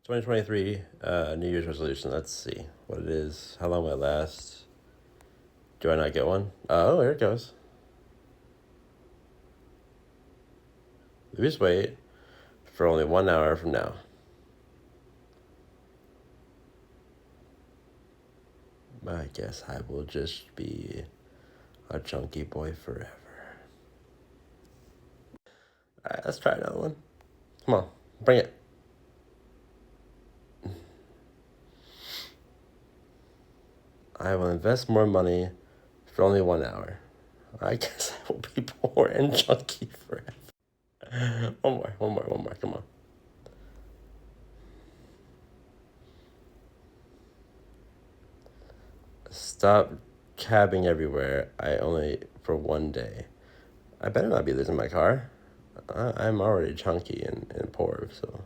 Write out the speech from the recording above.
2023 New Year's resolution. Let's see what it is. How long will it last? Do I not get one? Oh, here it goes. Lose weight for only 1 hour from now. I guess I will just be a chunky boy forever. All right, let's try another one. Come on, bring it. I will invest more money for only 1 hour. I guess I will be poor and chunky forever. One more. Come on. Stop cabbing everywhere. I only for 1 day. I better not be losing my car. I'm already chunky and poor, so.